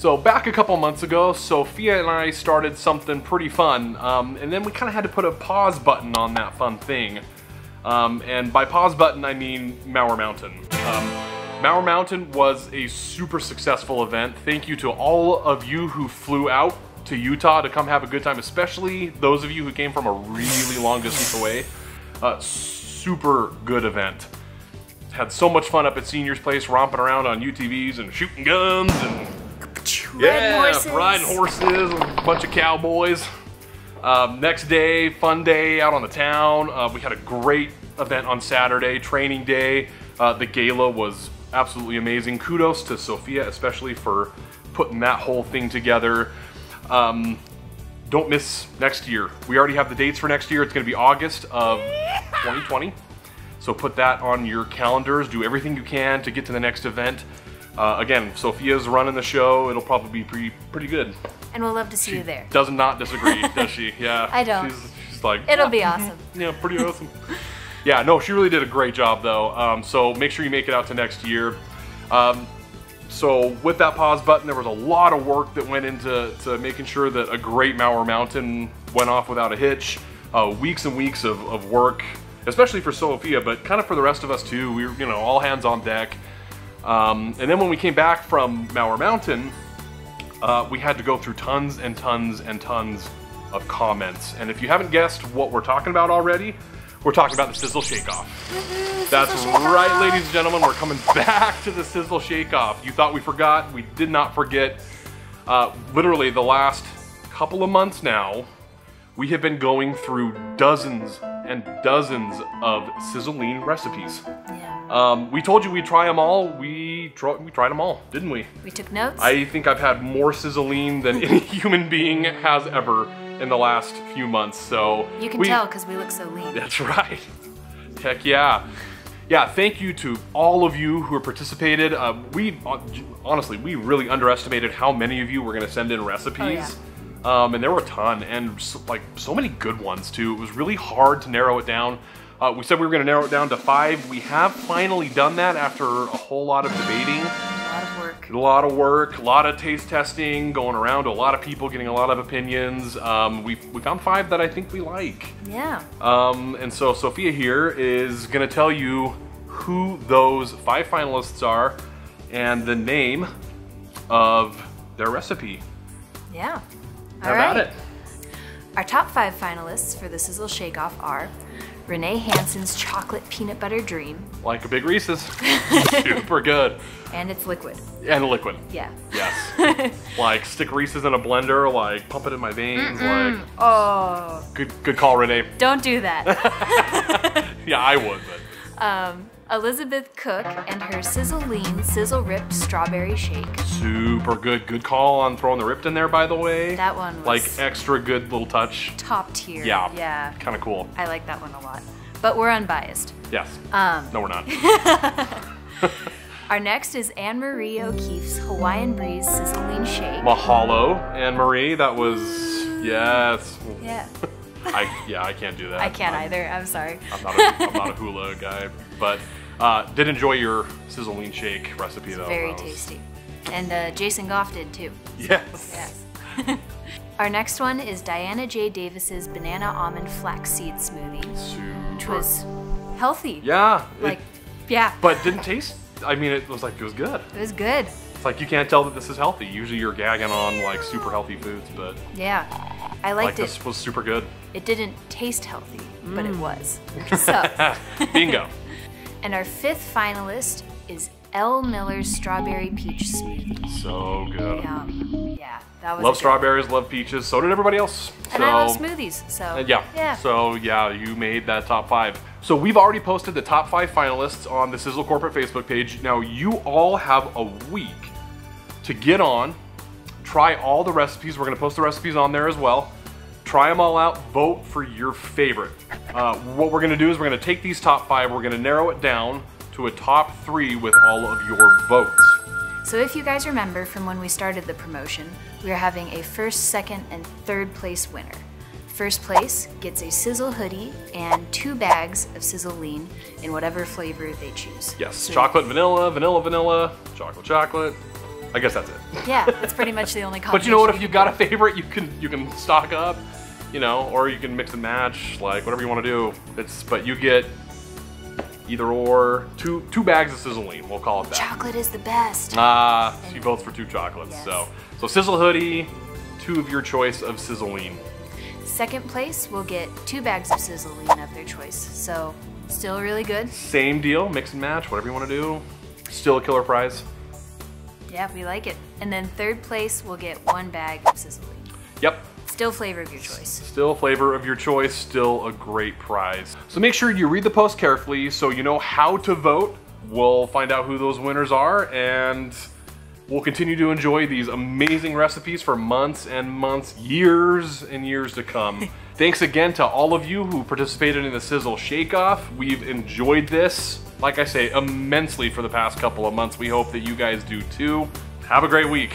So back a couple months ago, Sophia and I started something pretty fun, and then we kind of had to put a pause button on that fun thing. And by pause button, I mean Mauer Mountain. Mauer Mountain was a super successful event. Thank you to all of you who flew out to Utah to come have a good time, especially those of you who came from a really long distance away. Super good event. Had so much fun up at Senior's Place, romping around on UTVs and shooting guns and riding horses, a bunch of cowboys. Next day, fun day out on the town. We had a great event on Saturday, training day. The gala was absolutely amazing. Kudos to Sophia, especially for putting that whole thing together. Don't miss next year. We already have the dates for next year. It's going to be August of 2020. So put that on your calendars. Do everything you can to get to the next event. Again, Sophia's running the show. It'll probably be pretty good. And we'll love to see you there. Does not disagree, does she? Yeah. I don't. She's like, it'll be awesome. Yeah, pretty awesome. Yeah, no, she really did a great job though. So make sure you make it out to next year. So with that pause button, there was a lot of work that went into making sure that a great Mauer Mountain went off without a hitch. Weeks and weeks of work, especially for Sophia, but kind of for the rest of us too. We were, all hands on deck. And then when we came back from Mauer Mountain, we had to go through tons and tons and tons of comments. And if you haven't guessed what we're talking about already, we're talking about the Sisel Shake-Off. That's right, ladies and gentlemen, we're coming back to the Sisel Shake-Off. You thought we forgot, we did not forget. Literally the last couple of months now, we have been going through dozens and dozens of SiselLEAN recipes. Yeah. We told you we'd try them all. We tried them all, didn't we? We took notes. I think I've had more SiselLEAN than any human being has ever in the last few months. So you can tell because we look so lean. That's right. Heck yeah. Yeah, thank you to all of you who have participated. Honestly, we really underestimated how many of you were going to send in recipes. Oh, yeah. And there were a ton, and so many good ones too. It was really hard to narrow it down. We said we were going to narrow it down to 5. We have finally done that after a whole lot of debating. A lot of work, a lot of taste testing, going around to a lot of people, getting a lot of opinions. We found 5 that I think we like. Yeah. And so Sophia here is going to tell you who those 5 finalists are and the name of their recipe. Yeah. How about it? Our top 5 finalists for the Sisel Shake-Off are Rene Hansen's Chocolate Peanut Butter Dream. Like a big Reese's. Super good. And it's liquid. And liquid. Yeah. Yes. Like stick Reese's in a blender, like pump it in my veins, like. Oh. Good call, Rene. Don't do that. Yeah, I would, but. Elizabeth Cook and her SiselLEAN SiselRIPT Strawberry Shake. Super good. Good call on throwing the RIPT in there, by the way. That one was like extra good little touch. Top tier. Yeah. Yeah. Kind of cool. I like that one a lot. But we're unbiased. Yes. No, we're not. Our next is Anne-Marie O'Keefe's Hawaiian Breeze SiselLEAN Shake. Mahalo, Anne-Marie. That was, yes. Yeah. I can't do that. I can't either. I'm sorry. I'm not a hula guy, but did enjoy your SiselLEAN shake recipe though. Very tasty, and Jason Goff did too. Yes. Yes. Our next one is Diana J. Davis's Banana Almond Flaxseed Smoothie, which was healthy. Yeah. Yeah. But didn't taste. I mean, it was good. It was good. It's like you can't tell that this is healthy. Usually you're gagging on like super healthy foods, but yeah, I liked it. This was super good. It didn't taste healthy, but it was. So. Bingo. And our 5th finalist is L. Miller's Strawberry Peach Smoothie. So good. Yeah, that was love strawberries, love peaches. So did everybody else. And I love smoothies, so. Yeah. So yeah, you made that top 5. So we've already posted the top 5 finalists on the Sisel Corporate Facebook page. Now you all have a week to get on, try all the recipes. We're gonna post the recipes on there as well. Try them all out, vote for your favorite. What we're gonna do is we're gonna take these top 5, we're gonna narrow it down to a top 3 with all of your votes. So if you guys remember from when we started the promotion, we are having a 1st, 2nd, and 3rd place winner. First place gets a Sisel hoodie and 2 bags of SiselLEAN in whatever flavor they choose. Yes, so chocolate, vanilla, vanilla, vanilla, chocolate, chocolate. I guess that's it. Yeah, that's pretty much the only combination. But you know what? If you've got a favorite, you can stock up, you know, or you can mix and match, like whatever you want to do. But you get either or, two bags of SiselLEAN, we'll call it that. Chocolate is the best. She votes for 2 chocolates. Yes. So Sisel hoodie, 2 of your choice of SiselLEAN. Second place will get 2 bags of SiselLEAN of their choice. So still really good. Same deal, mix and match, whatever you want to do. Still a killer prize. Yeah, we like it. And then third place will get 1 bag of SiselLEAN. Yep. Still flavor of your choice. Still flavor of your choice, still a great prize. So make sure you read the post carefully so you know how to vote. We'll find out who those winners are, and we'll continue to enjoy these amazing recipes for months and months, years and years to come. Thanks again to all of you who participated in the Sisel Shake-Off. We've enjoyed this, like I say, immensely for the past couple of months. We hope that you guys do too. Have a great week.